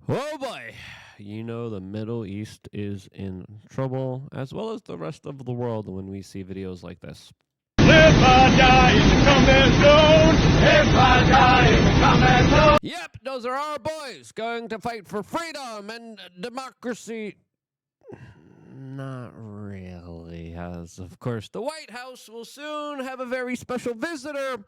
Oh boy, you know the Middle East is in trouble, as well as the rest of the world when we see videos like this. If I die in the combat zone, if I die in the combat zone. Yep, those are our boys going to fight for freedom and democracy. Not really, as of course the White House will soon have a very special visitor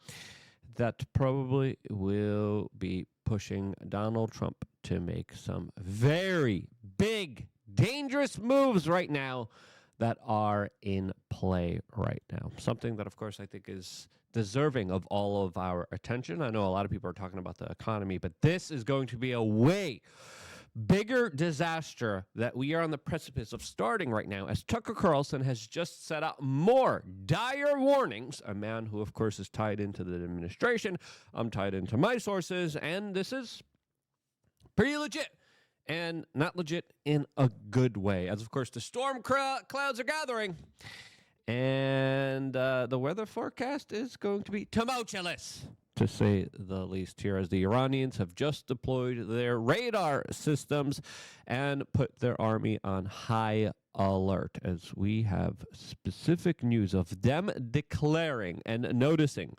that probably will be pushing Donald Trump to make some very big, dangerous moves right now that are in play right now. Something that, of course, I think is deserving of all of our attention. I know a lot of people are talking about the economy, but this is going to be a way bigger disaster that we are on the precipice of starting right now, as Tucker Carlson has just set out more dire warnings. A man who, of course, is tied into the administration. I'm tied into my sources, and this is pretty legit. And not legit in a good way, as, of course, the storm clouds are gathering. And the weather forecast is going to be tumultuous, to say the least, here, as the Iranians have just deployed their radar systems and put their army on high alert, as we have specific news of them declaring and noticing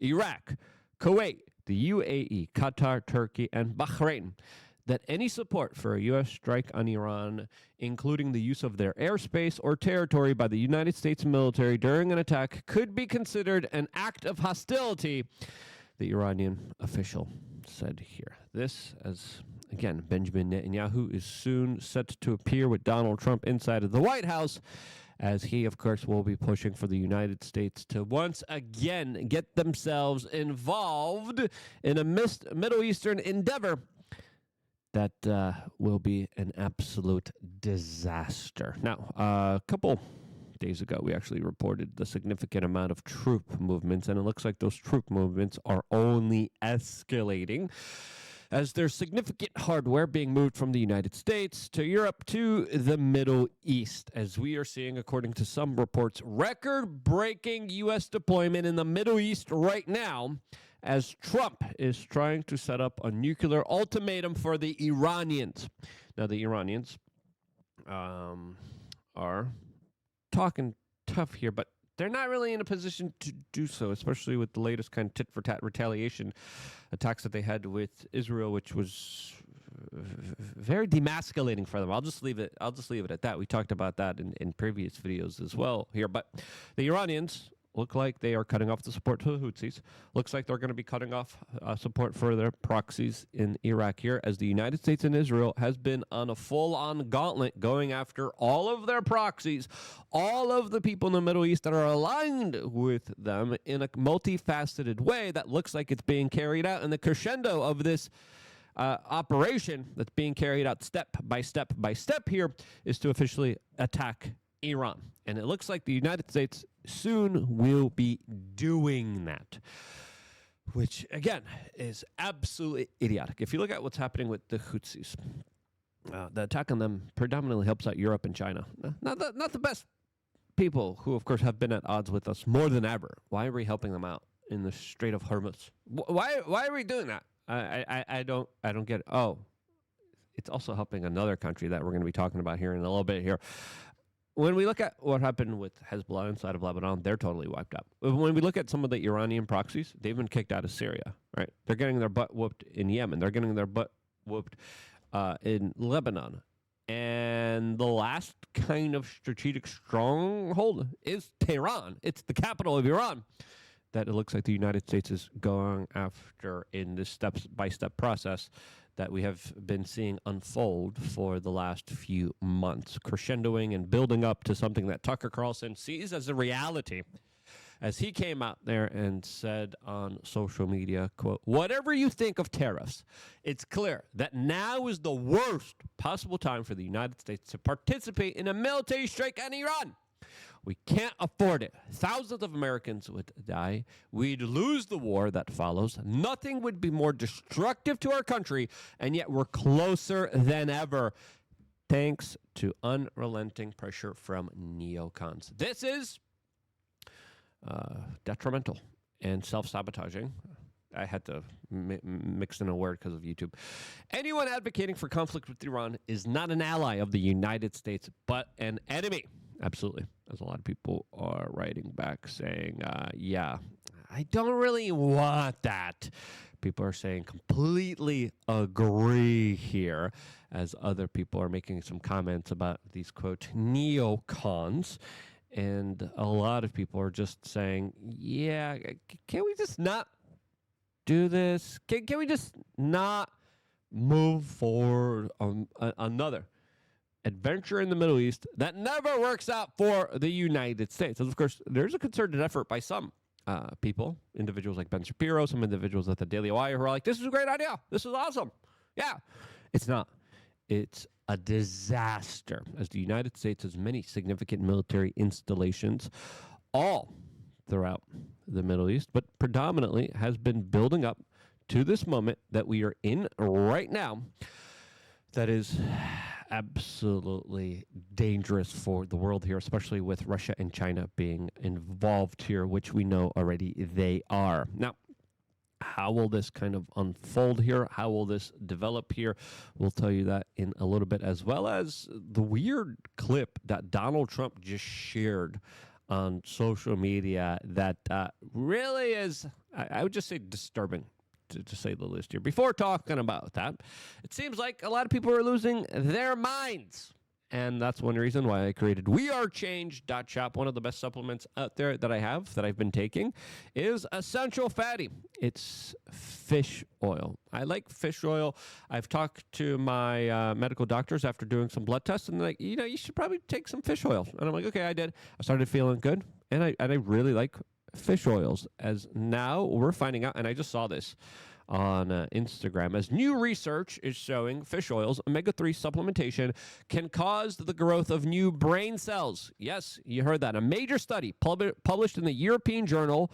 Iraq, Kuwait, the UAE, Qatar, Turkey, and Bahrain that any support for a U.S. strike on Iran, including the use of their airspace or territory by the United States military during an attack, could be considered an act of hostility, the Iranian official said here. This, as again, Benjamin Netanyahu is soon set to appear with Donald Trump inside of the White House, as he, of course, will be pushing for the United States to once again get themselves involved in a Middle Eastern endeavor that will be an absolute disaster. Now, a couple days ago, we actually reported the significant amount of troop movements, and it looks like those troop movements are only escalating, as there's significant hardware being moved from the United States to Europe to the Middle East, as we are seeing, according to some reports, record-breaking U.S. deployment in the Middle East right now, as Trump is trying to set up a nuclear ultimatum for the Iranians. Now, the Iranians are talking tough here, but they're not really in a position to do so, especially with the latest kind of tit-for-tat retaliation attacks that they had with Israel, which was very demasculating for them. I'll just leave it at that. We talked about that in previous videos as well here. But the Iranians look like they are cutting off the support to the Houthis. Looks like they're going to be cutting off support for their proxies in Iraq here, as the United States and Israel has been on a full-on gauntlet going after all of their proxies, all of the people in the Middle East that are aligned with them in a multifaceted way that looks like it's being carried out. And the crescendo of this operation that's being carried out step by step by step here is to officially attack Iran. And it looks like the United States soon will be doing that, which, again, is absolutely idiotic. If you look at what's happening with the Houthis, the attack on them predominantly helps out Europe and China. Not the best people who, of course, have been at odds with us more than ever. Why are we helping them out in the Strait of Hormuz? Why are we doing that? I don't get it. Oh, it's also helping another country that we're going to be talking about here in a little bit here. When we look at what happened with Hezbollah inside of Lebanon, they're totally wiped out. When we look at some of the Iranian proxies, they've been kicked out of Syria, right? They're getting their butt whooped in Yemen. They're getting their butt whooped in Lebanon. And the last kind of strategic stronghold is Tehran. It's the capital of Iran that it looks like the United States is going after in this step-by-step process that we have been seeing unfold for the last few months, crescendoing and building up to something that Tucker Carlson sees as a reality, as he came out there and said on social media, quote, "Whatever you think of tariffs, it's clear that now is the worst possible time for the United States to participate in a military strike on Iran. We can't afford it. Thousands of Americans would die. We'd lose the war that follows. Nothing would be more destructive to our country, and yet we're closer than ever, thanks to unrelenting pressure from neocons." This is detrimental and self-sabotaging I had to mix in a word because of YouTube. Anyone advocating for conflict with Iran is not an ally of the United States, but an enemy. Absolutely. As a lot of people are writing back saying, yeah, I don't really want that. People are saying completely agree here, as other people are making some comments about these, quote, neocons. And a lot of people are just saying, yeah, can we just not do this? Can we just not move forward on another adventure in the Middle East that never works out for the United States? And of course, there's a concerted effort by some people, individuals like Ben Shapiro, some individuals at the Daily Wire who are like, this is a great idea. This is awesome. Yeah, it's not. It's a disaster, as the United States has many significant military installations all throughout the Middle East, but predominantly has been building up to this moment that we are in right now. That is absolutely dangerous for the world here, especially with Russia and China being involved here, which we know already they are. Now, how will this kind of unfold here? How will this develop here? We'll tell you that in a little bit, as well as the weird clip that Donald Trump just shared on social media that really is, I would just say, disturbing, to say the least here. Before talking about that, it seems like a lot of people are losing their minds. And that's one reason why I created wearechange.shop. One of the best supplements out there that I have, that I've been taking, is Essential Fatty. It's fish oil. I like fish oil. I've talked to my medical doctors after doing some blood tests, and they're like, you should probably take some fish oil. And I'm like, okay, I did. I started feeling good, and I really like fish oils. As now we're finding out, and I just saw this on Instagram, as new research is showing fish oils, omega-3 supplementation can cause the growth of new brain cells. Yes, you heard that. A major study published in the European Journal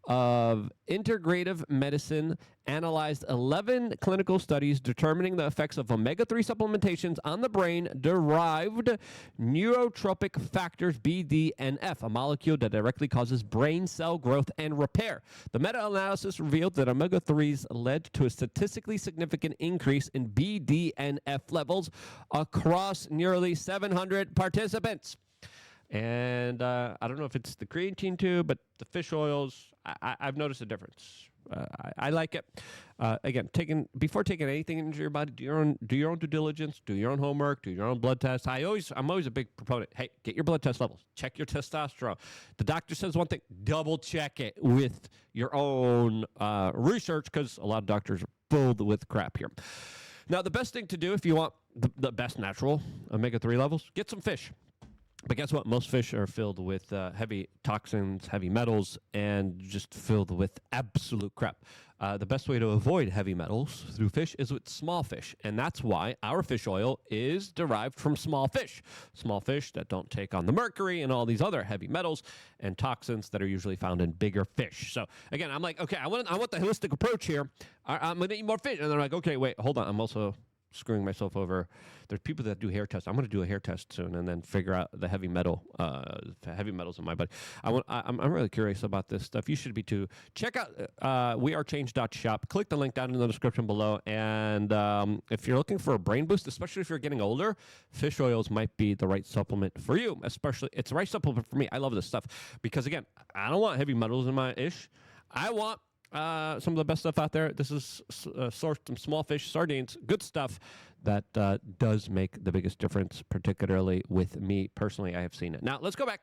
of Integrative Medicine analyzed 11 clinical studies determining the effects of omega-3 supplementations on the brain-derived neurotropic factors B, D, and F, a molecule that directly causes brain cell growth and repair. The meta-analysis revealed that omega-3s led to a statistically significant increase in B, D, and F levels across nearly 700 participants. And I don't know if it's the creatine too, but the fish oils, I've noticed a difference. I like it. Again, before taking anything into your body, do your own due diligence, do your own homework, do your own blood tests. I'm always a big proponent. Hey, get your blood test levels, check your testosterone. The doctor says one thing, double check it with your own research, because a lot of doctors are filled with crap here. Now, the best thing to do if you want the best natural omega-3 levels, get some fish. But guess what? Most fish are filled with heavy toxins, heavy metals, and just filled with absolute crap. The best way to avoid heavy metals through fish is with small fish, and that's why our fish oil is derived from small fish that don't take on the mercury and all these other heavy metals and toxins that are usually found in bigger fish. So again, I'm like, okay, I want the holistic approach here. I'm going to eat more fish, and they're like, okay, wait, hold on, I'm also screwing myself over. There's people that do hair tests. I'm going to do a hair test soon and then figure out the heavy metals in my body. I'm really curious about this stuff. You should be too. Check out wearechange.shop. Click the link down in the description below. And if you're looking for a brain boost, especially if you're getting older, fish oils might be the right supplement for you. Especially, it's the right supplement for me. I love this stuff because, again, I don't want heavy metals in my ish. I want some of the best stuff out there. This is sourced from small fish, sardines, good stuff that does make the biggest difference, particularly with me personally. I have seen it. Now, let's go back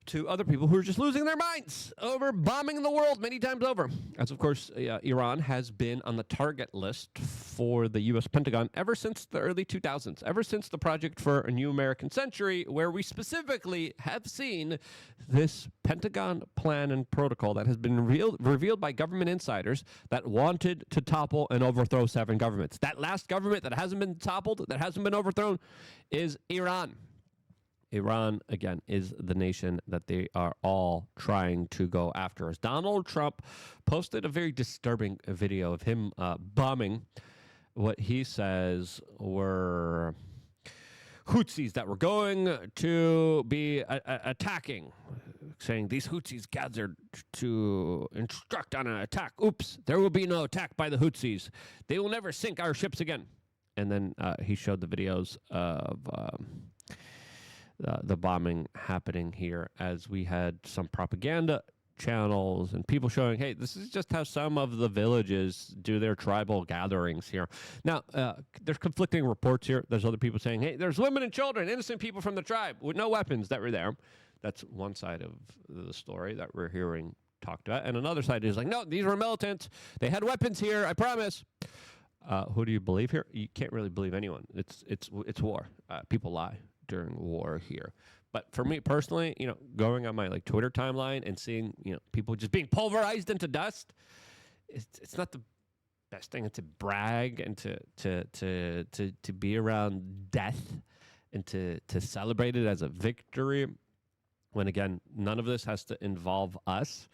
to other people who are just losing their minds over bombing the world many times over. As, of course, Iran has been on the target list for the U.S. Pentagon ever since the early 2000s, ever since the Project for a New American Century, where we specifically have seen this Pentagon plan and protocol that has been revealed by government insiders that wanted to topple and overthrow 7 governments. That last government that hasn't been toppled, that hasn't been overthrown, is Iran. Iran, again, is the nation that they are all trying to go after. As Donald Trump posted a very disturbing video of him bombing what he says were Houthis that were going to be attacking saying these Houthis gathered to instruct on an attack. Oops, there will be no attack by the Houthis. They will never sink our ships again. And then he showed the videos of the bombing happening here, as we had some propaganda channels and people showing, hey, this is just how some of the villages do their tribal gatherings here. Now, there's conflicting reports here. There's other people saying, hey, there's women and children, innocent people from the tribe with no weapons that were there. That's one side of the story that we're hearing talked about. And another side is like, no, these were militants. They had weapons here, I promise. Who do you believe here? You can't really believe anyone. It's war. People lie during war here. But for me personally, going on my Twitter timeline and seeing people just being pulverized into dust, it's not the best thing to brag and to be around death and to celebrate it as a victory. When again, none of this has to involve us.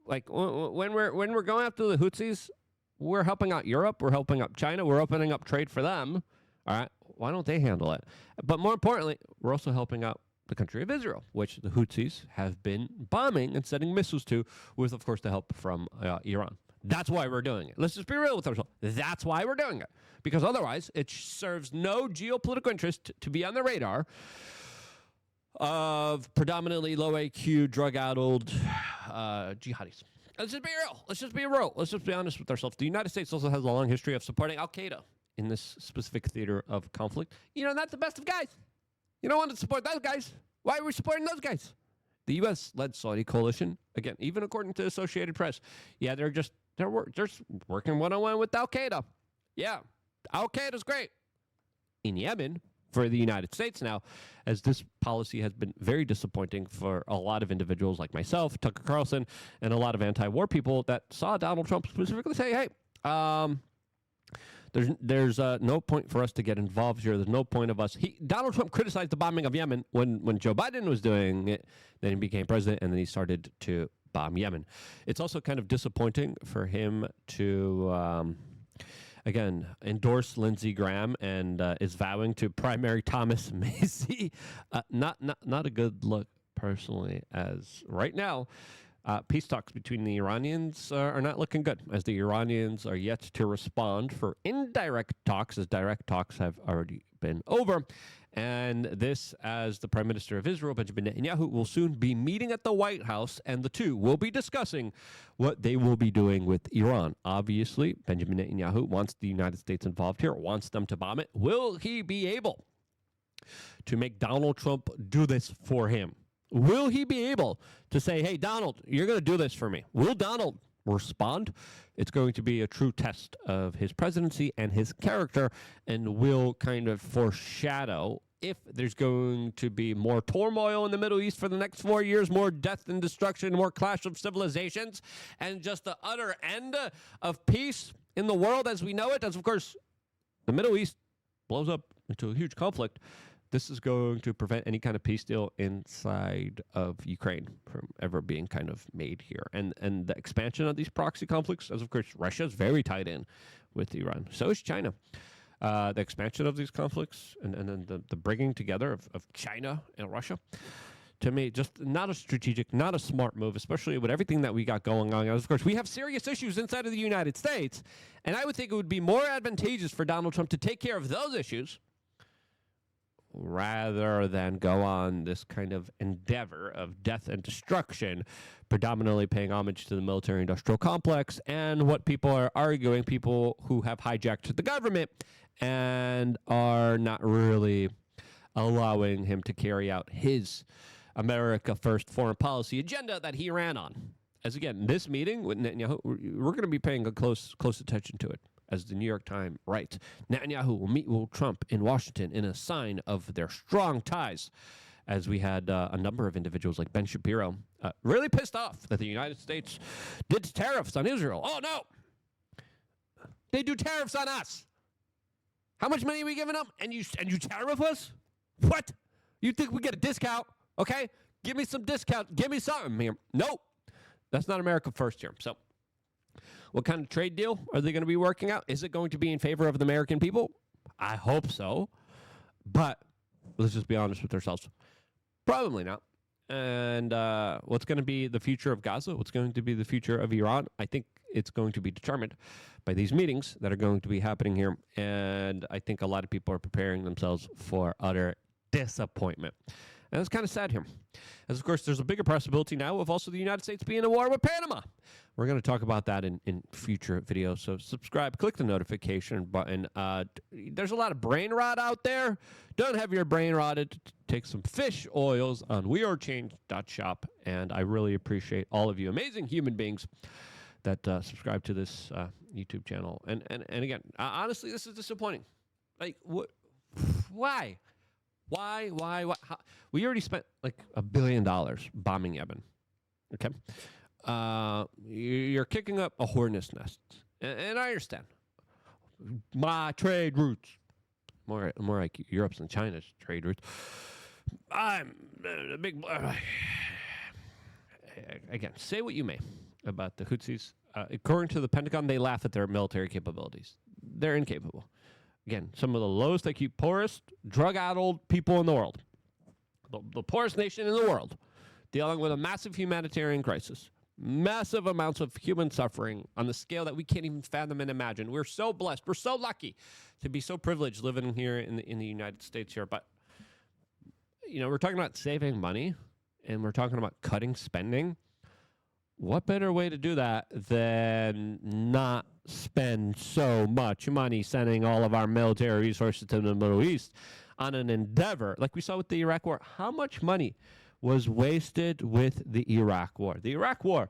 Like when we're going after the Houthis, we're helping out Europe, we're helping out China, we're opening up trade for them. All right, why don't they handle it? But more importantly, we're also helping out the country of Israel, which the Houthis have been bombing and sending missiles to, with, of course, the help from Iran. That's why we're doing it. Let's just be real with ourselves. That's why we're doing it. Because otherwise, it serves no geopolitical interest to be on the radar of predominantly low IQ, drug-addled jihadis. Let's just be real. Let's just be real. Let's just be honest with ourselves. The United States also has a long history of supporting Al-Qaeda in this specific theater of conflict. Not the best of guys. You don't want to support those guys. Why are we supporting those guys? The U.S.-led Saudi coalition, again, even according to Associated Press, they're just working one-on-one with Al-Qaeda. Yeah, Al-Qaeda's great. In Yemen, for the United States now, as this policy has been very disappointing for a lot of individuals like myself, Tucker Carlson, and a lot of anti-war people that saw Donald Trump specifically say, hey, there's no point for us to get involved here. There's no point of us. Donald Trump criticized the bombing of Yemen when Joe Biden was doing it. Then he became president, and then he started to bomb Yemen. It's also kind of disappointing for him to, again, endorse Lindsey Graham and is vowing to primary Thomas Macy. Not a good look, personally, as right now, peace talks between the Iranians are not looking good, as the Iranians are yet to respond for indirect talks, as direct talks have already been over. And this, as the Prime Minister of Israel, Benjamin Netanyahu, will soon be meeting at the White House, and the two will be discussing what they will be doing with Iran. Obviously, Benjamin Netanyahu wants the United States involved here, wants them to bomb it. Will he be able to make Donald Trump do this for him? Will he be able to say, hey, Donald, you're going to do this for me? Will Donald respond? It's going to be a true test of his presidency and his character, and will kind of foreshadow if there's going to be more turmoil in the Middle East for the next 4 years, more death and destruction, more clash of civilizations, and just the utter end of peace in the world as we know it, as, of course, the Middle East blows up into a huge conflict. This is going to prevent any kind of peace deal inside of Ukraine from ever being kind of made here. And the expansion of these proxy conflicts, as of course, Russia is very tied in with Iran. So is China. The expansion of these conflicts and then the bringing together of China and Russia, to me, just not a strategic, not a smart move, especially with everything that we got going on. Of course, we have serious issues inside of the United States, and I would think it would be more advantageous for Donald Trump to take care of those issues rather than go on this kind of endeavor of death and destruction, predominantly paying homage to the military-industrial complex and what people are arguing, people who have hijacked the government and are not really allowing him to carry out his America First foreign policy agenda that he ran on. As again, this meeting with Netanyahu, we're going to be paying a close attention to it. As the New York Times writes, Netanyahu will meet with Trump in Washington in a sign of their strong ties. As we had a number of individuals like Ben Shapiro really pissed off that the United States did tariffs on Israel. Oh, no. They do tariffs on us. How much money are we giving them? And you tariff us? What? You think we get a discount? Okay? Give me some discount. Give me something here. Nope. That's not America First here. So, what kind of trade deal are they going to be working out? Is it going to be in favor of the American people? I hope so. But let's just be honest with ourselves. Probably not. And what's going to be the future of Gaza? What's going to be the future of Iran? I think it's going to be determined by these meetings that are going to be happening here. And I think a lot of people are preparing themselves for utter disappointment. And it's kind of sad here. As, of course, there's a bigger possibility now of also the United States being in a war with Panama. We're going to talk about that in future videos. So subscribe, click the notification button. There's a lot of brain rot out there. Don't have your brain rotted. Take some fish oils on wearechange.shop. And I really appreciate all of you amazing human beings that subscribe to this YouTube channel. And again, honestly, this is disappointing. Like, what? Why? Why? How? We already spent like $1 billion bombing Yemen. Okay, you're kicking up a hornet's nest, and I understand. My trade routes, more like Europe's and China's trade routes. I'm a big. Again, say what you may about the Houthis. According to the Pentagon, they laugh at their military capabilities. They're incapable. Again, some of the lowest IQ, poorest, drug-addled people in the world. The poorest nation in the world, dealing with a massive humanitarian crisis. Massive amounts of human suffering on the scale that we can't even fathom and imagine. We're so blessed. We're so lucky to be so privileged living here in the United States here. But, you know, we're talking about saving money, and we're talking about cutting spending. What better way to do that than not spend so much money sending all of our military resources to the Middle East on an endeavor like we saw with the Iraq War? How much money was wasted with the Iraq War? The Iraq War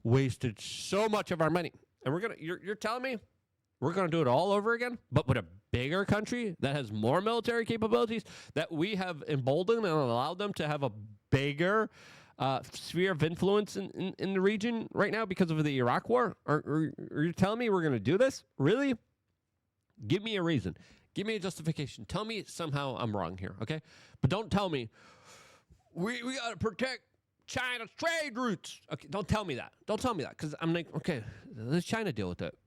wasted so much of our money. And you're telling me we're going to do it all over again, but with a bigger country that has more military capabilities, that we have emboldened and allowed them to have a bigger sphere of influence in the region right now because of the Iraq War? Are you telling me we're going to do this? Really? Give me a reason. Give me a justification. Tell me somehow I'm wrong here, okay? But don't tell me we got to protect China's trade routes. Okay, don't tell me that. Don't tell me that, because I'm like, okay, let China deal with it.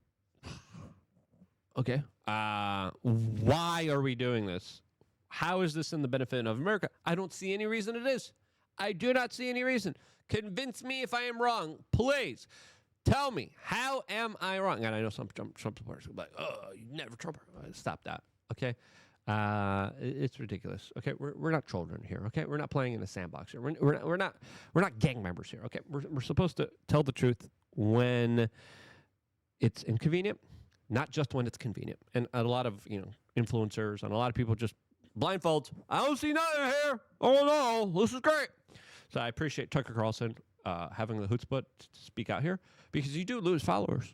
Okay. Why are we doing this? How is this in the benefit of America? I don't see any reason it is. I do not see any reason. Convince me if I am wrong, please. Tell me, how am I wrong? And I know some Trump supporters will be like, oh, you never Trump. Stop that, okay? It's ridiculous. Okay, we're not children here. Okay, we're not playing in a sandbox here. We're not gang members here. Okay, we're supposed to tell the truth when it's inconvenient, not just when it's convenient. And a lot of influencers and a lot of people just blindfolds. I don't see nothing here. Oh no, this is great. So I appreciate Tucker Carlson having the chutzpah to speak out here, because you do lose followers.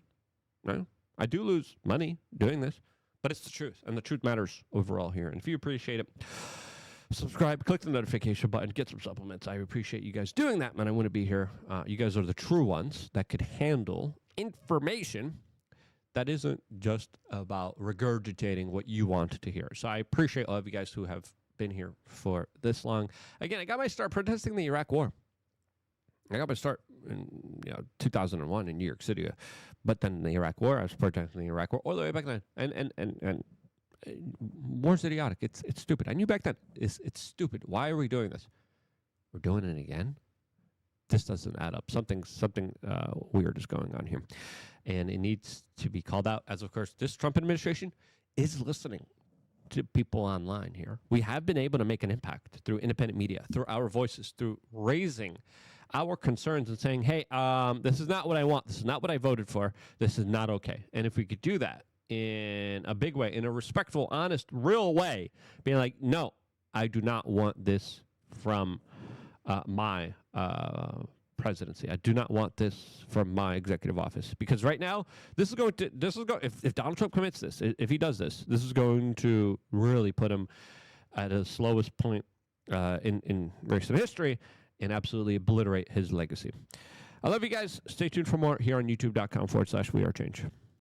Right? I do lose money doing this, but it's the truth, and the truth matters overall here. And if you appreciate it, subscribe, click the notification button, get some supplements. I appreciate you guys doing that, man. I want to be here. You guys are the true ones that could handle information that isn't just about regurgitating what you want to hear. So I appreciate all of you guys who have been here for this long. Again, I got my start protesting the Iraq War. I got my start in 2001 in New York City. But then the Iraq War, I was protesting the Iraq War all the way back then. And war's idiotic. It's stupid. I knew back then. It's stupid. Why are we doing this? We're doing it again? This doesn't add up. Something weird is going on here. And it needs to be called out, as of course this Trump administration is listening to people online here. We have been able to make an impact through independent media, through our voices, through raising our concerns and saying, hey, this is not what I want. This is not what I voted for. This is not okay. And if we could do that in a big way, in a respectful, honest, real way, being like, no, I do not want this from my presidency. I do not want this from my executive office, because right now if Donald Trump commits this, if he does this, this is going to really put him at the slowest point in recent history and absolutely obliterate his legacy. I love you guys. Stay tuned for more here on youtube.com/wearechange.